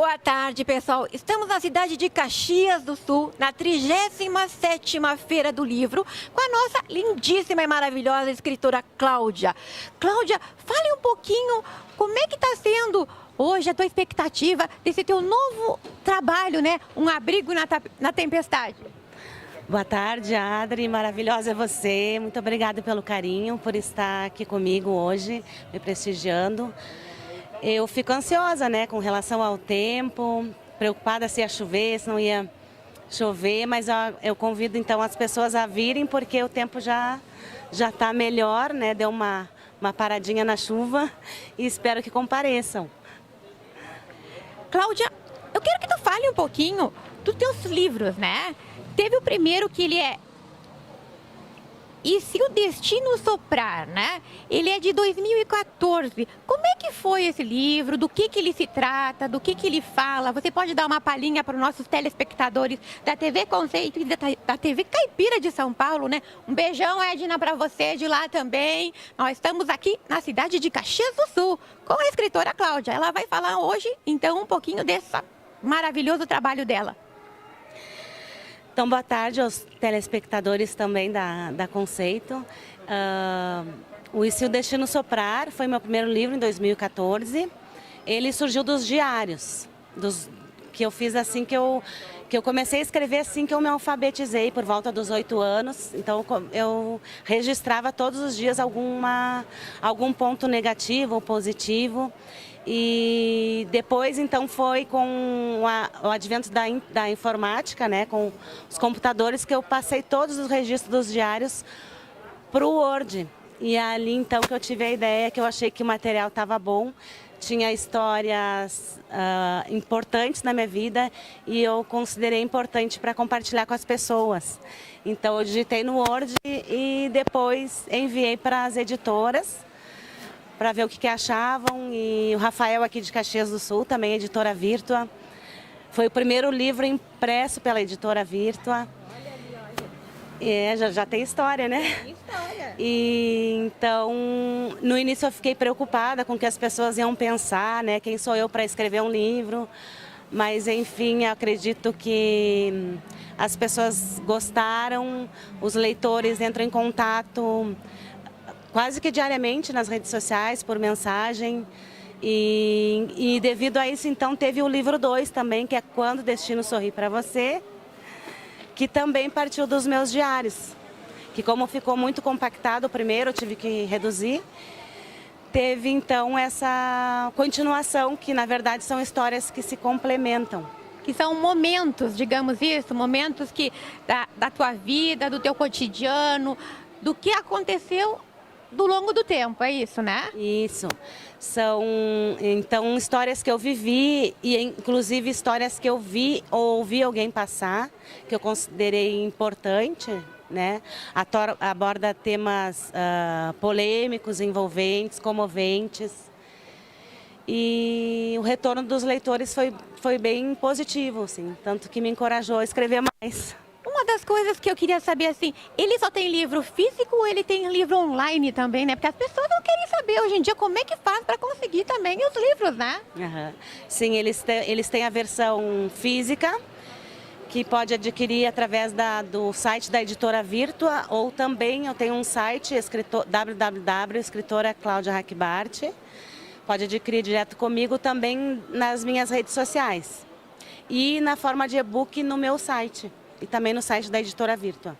Boa tarde, pessoal. Estamos na cidade de Caxias do Sul, na 37ª Feira do Livro, com a nossa lindíssima e maravilhosa escritora Cláudia. Cláudia, fale um pouquinho como é que está sendo hoje a tua expectativa desse teu novo trabalho, né? Um abrigo na tempestade. Boa tarde, Adri. Maravilhosa é você. Muito obrigada pelo carinho, por estar aqui comigo hoje, me prestigiando. Eu fico ansiosa, né, com relação ao tempo, preocupada se ia chover, se não ia chover, mas eu convido então as pessoas a virem porque o tempo já está melhor, né, deu uma paradinha na chuva e espero que compareçam. Cláudia, eu quero que tu fale um pouquinho dos teus livros, né? Teve o primeiro que ele é E Se o Destino Soprar, né? Ele é de 2014. Como é que foi esse livro? Do que ele se trata? Do que ele fala? Você pode dar uma palhinha para os nossos telespectadores da TV Conceito e da TV Caipira de São Paulo, né? Um beijão, Edna, para você de lá também. Nós estamos aqui na cidade de Caxias do Sul com a escritora Cláudia. Ela vai falar hoje, então, um pouquinho desse maravilhoso trabalho dela. Então, boa tarde aos telespectadores também da Conceito. O E Se o Destino Soprar foi meu primeiro livro em 2014. Ele surgiu dos diários, que eu fiz assim que eu comecei a escrever assim que eu me alfabetizei, por volta dos 8 anos. Então, eu registrava todos os dias algum ponto negativo ou positivo. E depois, então, foi com o advento da informática, né, com os computadores, que eu passei todos os registros dos diários para o Word. E ali, então, que eu tive a ideia, que eu achei que o material estava bom, tinha histórias importantes na minha vida e eu considerei importante para compartilhar com as pessoas. Então, eu digitei no Word e depois enviei para as editoras, para ver o que achavam, e o Rafael aqui de Caxias do Sul, também editora Virtua. Foi o primeiro livro impresso pela editora Virtua. Já tem história, né? Tem história. E então, no início eu fiquei preocupada com o que as pessoas iam pensar, né? Quem sou eu para escrever um livro? Mas, enfim, eu acredito que as pessoas gostaram, os leitores entram em contato quase que diariamente nas redes sociais, por mensagem. E devido a isso, então, teve o livro 2 também, que é Quando o Destino Sorri para Você, que também partiu dos meus diários. Que como ficou muito compactado o primeiro, eu tive que reduzir. Teve, então, essa continuação, que na verdade são histórias que se complementam. Que são momentos, digamos isso, momentos da tua vida, do teu cotidiano, do que aconteceu do longo do tempo, é isso, né? Isso. São, então, histórias que eu vivi e, inclusive, histórias que eu vi ou ouvi alguém passar, que eu considerei importante, né? Aborda temas polêmicos, envolventes, comoventes. E o retorno dos leitores foi bem positivo, assim, tanto que me encorajou a escrever mais. Uma das coisas que eu queria saber, assim, ele só tem livro físico ou ele tem livro online também, né? Porque as pessoas não querem saber hoje em dia como é que faz para conseguir também os livros, né? Uhum. Sim, eles têm a versão física, que pode adquirir através do site da editora Virtua, ou também eu tenho um site, www.escritora Cláudia Hackbart. Pode adquirir direto comigo também nas minhas redes sociais. E na forma de e-book no meu site. E também no site da editora Virtua.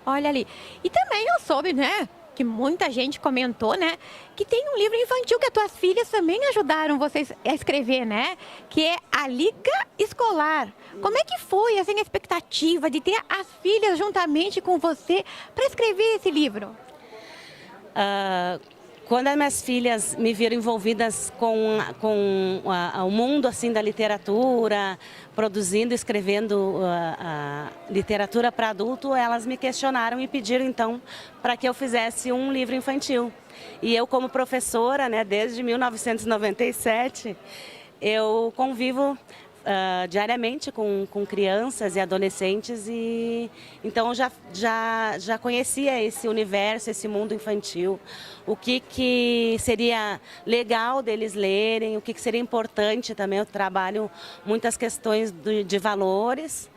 Olha ali. E também eu soube, né, que muita gente comentou, né, que tem um livro infantil que as tuas filhas também ajudaram vocês a escrever, né, que é A Liga Escolar. Como é que foi, assim, a expectativa de ter as filhas juntamente com você para escrever esse livro? Quando as minhas filhas me viram envolvidas com o mundo assim da literatura, produzindo, escrevendo literatura para adulto, elas me questionaram e pediram então para que eu fizesse um livro infantil. E eu, como professora, né, desde 1997, eu convivo diariamente com crianças e adolescentes, e então eu já conhecia esse universo, esse mundo infantil, o que seria legal deles lerem, o que seria importante também. Eu trabalho muitas questões de valores.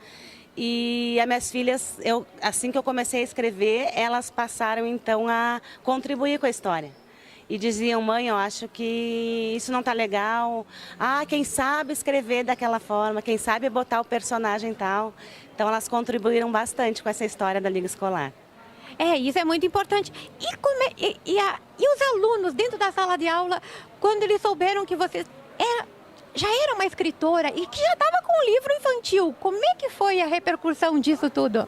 E as minhas filhas, assim que eu comecei a escrever, elas passaram então a contribuir com a história. E diziam: mãe, eu acho que isso não está legal. Ah, quem sabe escrever daquela forma, quem sabe botar o personagem tal. Então elas contribuíram bastante com essa história da Liga Escolar. Isso é muito importante. E os alunos dentro da sala de aula, quando eles souberam que você já era uma escritora e que já estava com um livro infantil, como é que foi a repercussão disso tudo?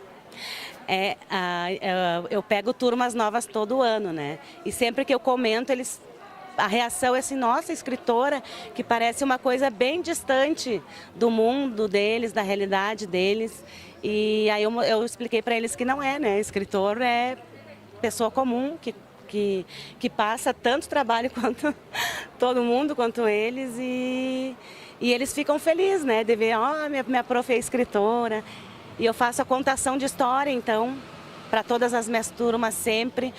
Eu pego turmas novas todo ano, né? E sempre que eu comento, a reação é assim: nossa, escritora, que parece uma coisa bem distante do mundo deles, da realidade deles. E aí eu expliquei para eles que não é, né? Escritor é pessoa comum, que passa tanto trabalho quanto todo mundo, quanto eles, e eles ficam felizes, né, de ver: ó, minha prof é escritora. E eu faço a contação de história, então, para todas as minhas turmas sempre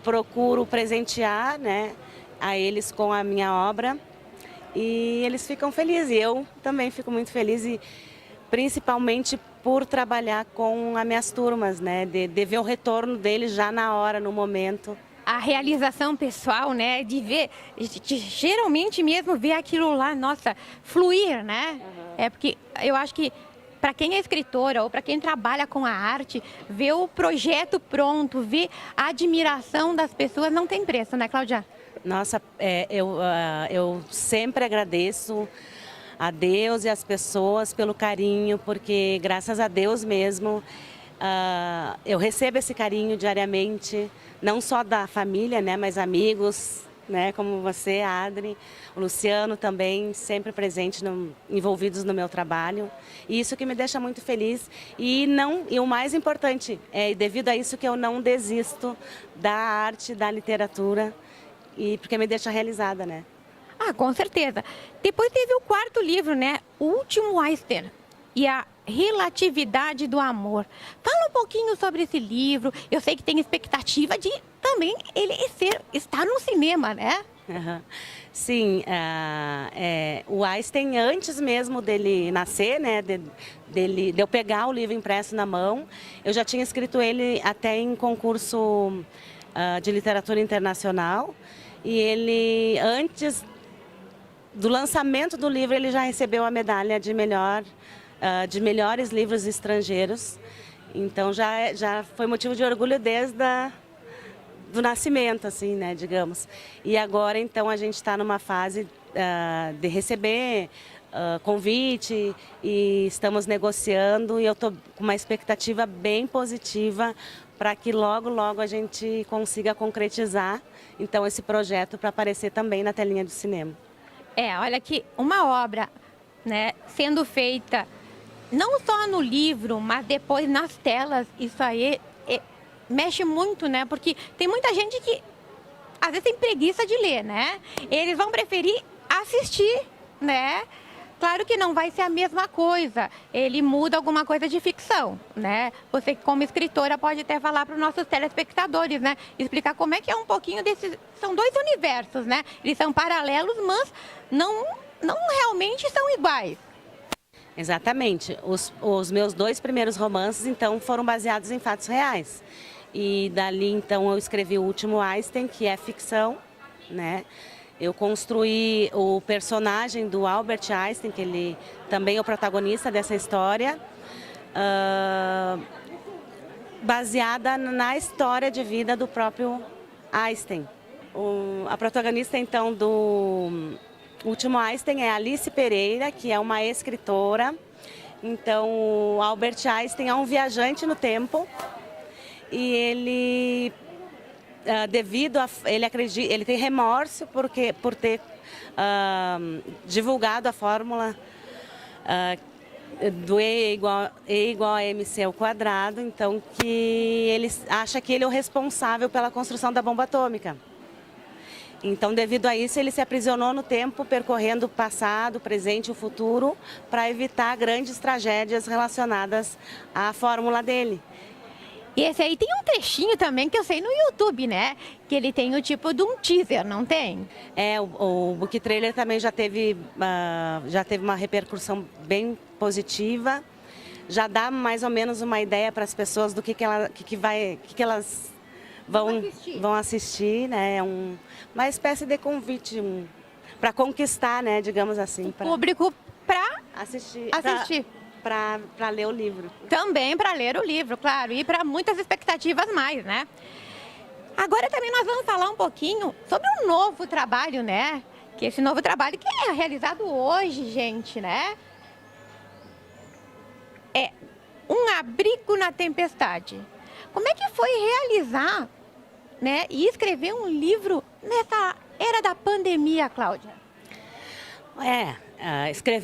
procuro presentear, né, a eles com a minha obra, e eles ficam felizes. E eu também fico muito feliz, e principalmente por trabalhar com as minhas turmas, né, de ver o retorno deles já na hora, no momento. A realização pessoal, né, de ver, geralmente mesmo ver aquilo lá, nossa, fluir, né? Uhum. Porque eu acho que para quem é escritora ou para quem trabalha com a arte, ver o projeto pronto, ver a admiração das pessoas não tem preço, né, Cláudia? Nossa, eu sempre agradeço a Deus e as pessoas pelo carinho, porque graças a Deus mesmo eu recebo esse carinho diariamente, não só da família, né, mas amigos, né, como você, Adri, o Luciano também, sempre presente, envolvidos no meu trabalho. E isso que me deixa muito feliz. E o mais importante, é devido a isso que eu não desisto da arte, da literatura, e porque me deixa realizada, né? Com certeza. Depois teve o quarto livro, né? O Último Einstein e a Relatividade do Amor. Fala um pouquinho sobre esse livro. Eu sei que tem expectativa de também ele estar no cinema, né? Uhum. Sim, o Einstein, antes mesmo dele nascer, né, de eu pegar o livro impresso na mão, eu já tinha escrito ele até em concurso de literatura internacional, e ele, antes do lançamento do livro, ele já recebeu a medalha de melhores livros estrangeiros. Então já foi motivo de orgulho desde do nascimento, assim, né, digamos. E agora, então, a gente está numa fase de receber convite, e estamos negociando, e eu estou com uma expectativa bem positiva para que logo, logo a gente consiga concretizar, então, esse projeto para aparecer também na telinha do cinema. Olha que uma obra, né, sendo feita não só no livro, mas depois nas telas, isso aí mexe muito, né? Porque tem muita gente que às vezes tem preguiça de ler, né? Eles vão preferir assistir, né? Claro que não vai ser a mesma coisa, ele muda alguma coisa de ficção, né? Você, como escritora, pode até falar para os nossos telespectadores, né? Explicar como é que é um pouquinho desses... São dois universos, né? Eles são paralelos, mas não realmente são iguais. Exatamente. Os meus 2 primeiros romances, então, foram baseados em fatos reais. E dali, então, eu escrevi O Último Einstein, que é ficção, né? Eu construí o personagem do Albert Einstein, que ele também é o protagonista dessa história, baseada na história de vida do próprio Einstein. A protagonista, então, do Último Einstein é Alice Pereira, que é uma escritora. Então, o Albert Einstein é um viajante no tempo, e ele... ele tem remorso por ter divulgado a fórmula do E igual a MC ao quadrado, então que ele acha que ele é o responsável pela construção da bomba atômica. Então, devido a isso, ele se aprisionou no tempo, percorrendo o passado, o presente e o futuro, para evitar grandes tragédias relacionadas à fórmula dele. E esse aí tem um trechinho também que eu sei no YouTube, né? Que ele tem o tipo de um teaser, não tem? O book trailer também já teve uma repercussão bem positiva. Já dá mais ou menos uma ideia para as pessoas do que elas vão assistir, né? É uma espécie de convite para conquistar, né? Digamos assim. O público para assistir. Para ler o livro. Também para ler o livro, claro, e para muitas expectativas mais, né? Agora também nós vamos falar um pouquinho sobre um novo trabalho, né? Que esse novo trabalho que é realizado hoje, gente, né? É Um Abrigo na Tempestade. Como é que foi realizar, né, e escrever um livro nessa era da pandemia, Cláudia?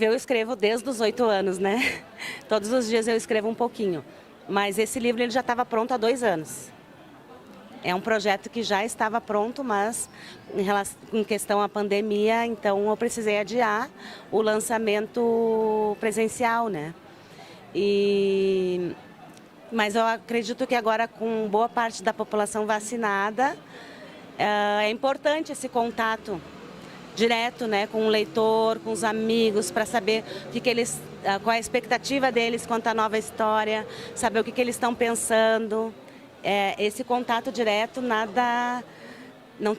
Eu escrevo desde os 8 anos, né? Todos os dias eu escrevo um pouquinho. Mas esse livro ele já estava pronto há 2 anos. É um projeto que já estava pronto, mas em questão à pandemia, então eu precisei adiar o lançamento presencial, né? Mas eu acredito que agora, com boa parte da população vacinada, é importante esse contato direto, né, com o leitor, com os amigos, para saber qual é a expectativa deles quanto à nova história, saber o que eles estão pensando. Esse contato direto não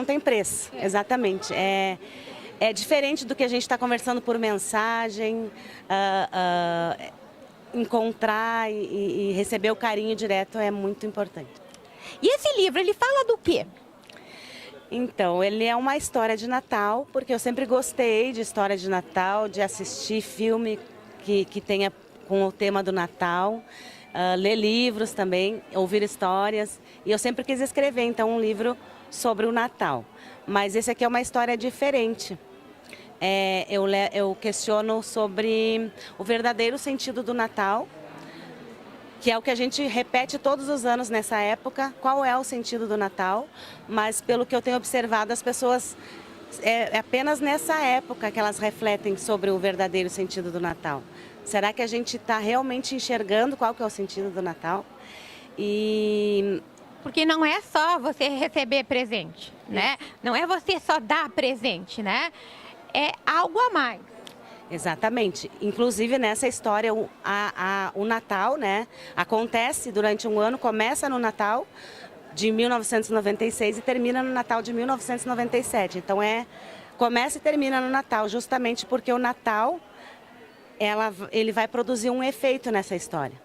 tem preço, exatamente. É diferente do que a gente está conversando por mensagem, encontrar e receber o carinho direto é muito importante. E esse livro, ele fala do quê? Então, ele é uma história de Natal, porque eu sempre gostei de história de Natal, de assistir filme que tenha com o tema do Natal, ler livros também, ouvir histórias. E eu sempre quis escrever, então, um livro sobre o Natal. Mas esse aqui é uma história diferente. Eu questiono sobre o verdadeiro sentido do Natal, que é o que a gente repete todos os anos nessa época, qual é o sentido do Natal, mas pelo que eu tenho observado, as pessoas, é apenas nessa época que elas refletem sobre o verdadeiro sentido do Natal. Será que a gente está realmente enxergando qual que é o sentido do Natal? Porque não é só você receber presente, né? Não é você só dar presente, né? É algo a mais. Exatamente. Inclusive nessa história, o Natal, né, acontece durante um ano, começa no Natal de 1996 e termina no Natal de 1997. Então começa e termina no Natal, justamente porque o Natal ele vai produzir um efeito nessa história,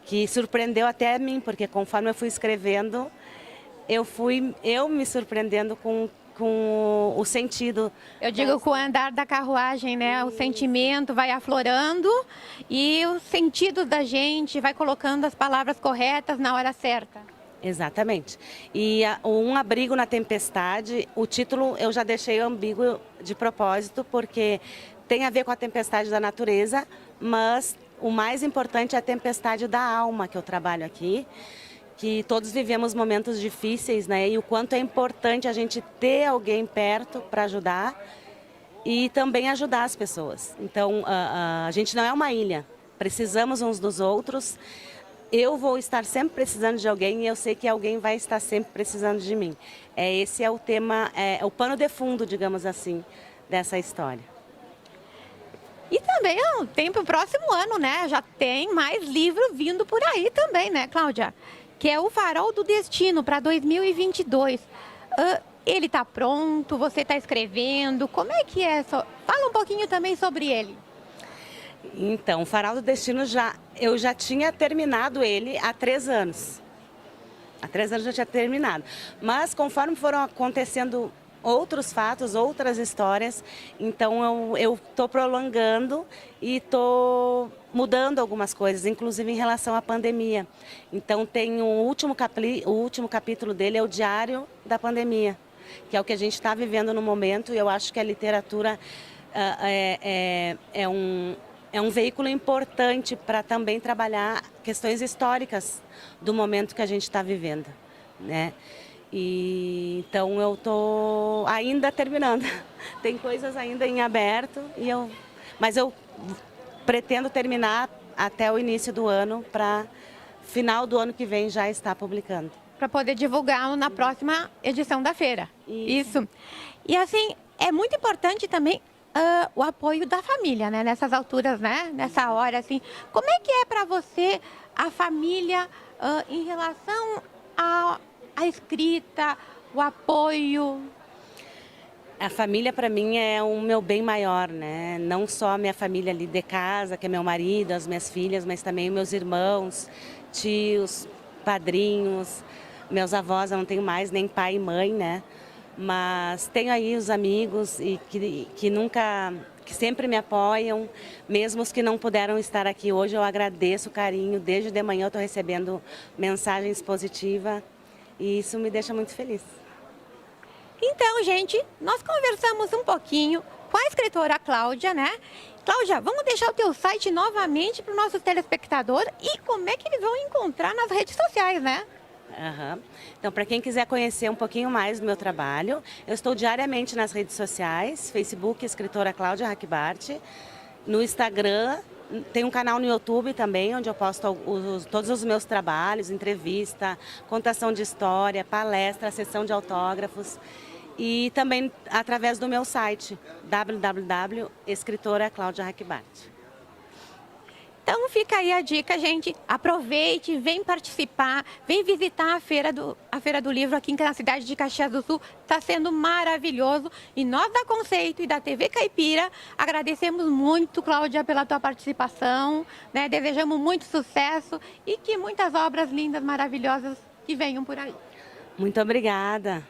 que surpreendeu até mim, porque conforme eu fui escrevendo, eu me surpreendendo com o sentido. Eu digo com o andar da carruagem, né? O sentimento vai aflorando e o sentido da gente vai colocando as palavras corretas na hora certa. Exatamente. E Um Abrigo na Tempestade, o título eu já deixei ambíguo de propósito, porque tem a ver com a tempestade da natureza, mas o mais importante é a tempestade da alma que eu trabalho aqui. Que todos vivemos momentos difíceis, né? E o quanto é importante a gente ter alguém perto para ajudar e também ajudar as pessoas. Então, a gente não é uma ilha, precisamos uns dos outros. Eu vou estar sempre precisando de alguém e eu sei que alguém vai estar sempre precisando de mim. Esse é o tema, o pano de fundo, digamos assim, dessa história. E também tem para o próximo ano, né? Já tem mais livro vindo por aí também, né, Cláudia? Que é o Farol do Destino para 2022. Ele está pronto? Você está escrevendo? Como é que é? Fala um pouquinho também sobre ele. Então, o Farol do Destino, eu já tinha terminado ele há 3 anos. Há 3 anos eu já tinha terminado. Mas conforme foram acontecendo outros fatos, outras histórias, então eu estou prolongando e estou mudando algumas coisas, inclusive em relação à pandemia. Então tem o último capítulo dele é o Diário da Pandemia, que é o que a gente está vivendo no momento, e eu acho que a literatura é um veículo importante para também trabalhar questões históricas do momento que a gente está vivendo, né? E então eu tô ainda terminando. Tem coisas ainda em aberto mas eu pretendo terminar até o início do ano, para final do ano que vem já estar publicando. Para poder divulgar na próxima edição da feira. Isso. E assim, é muito importante também o apoio da família, né? Nessas alturas, né? Nessa hora, assim. Como é que é para você a família em relação à escrita, o apoio? A família para mim é o meu bem maior, né? Não só a minha família ali de casa, que é meu marido, as minhas filhas, mas também meus irmãos, tios, padrinhos, meus avós. Eu não tenho mais nem pai e mãe, né? Mas tenho aí os amigos e que sempre me apoiam, mesmo os que não puderam estar aqui hoje. Eu agradeço o carinho. Desde de manhã eu estou recebendo mensagens positivas e isso me deixa muito feliz. Então, gente, nós conversamos um pouquinho com a escritora Cláudia, né? Cláudia, vamos deixar o teu site novamente para os nossos telespectadores e como é que eles vão encontrar nas redes sociais, né? Então, para quem quiser conhecer um pouquinho mais do meu trabalho, eu estou diariamente nas redes sociais, Facebook, escritora Cláudia Hackbart, no Instagram, tem um canal no YouTube também, onde eu posto todos os meus trabalhos, entrevista, contação de história, palestra, sessão de autógrafos, e também através do meu site, www.escritoraclaudiahackbart. Então fica aí a dica, gente. Aproveite, vem participar, vem visitar a Feira do Livro aqui na cidade de Caxias do Sul. Está sendo maravilhoso. E nós da Conceito e da TV Caipira agradecemos muito, Cláudia, pela tua participação, né? Desejamos muito sucesso e que muitas obras lindas, maravilhosas que venham por aí. Muito obrigada.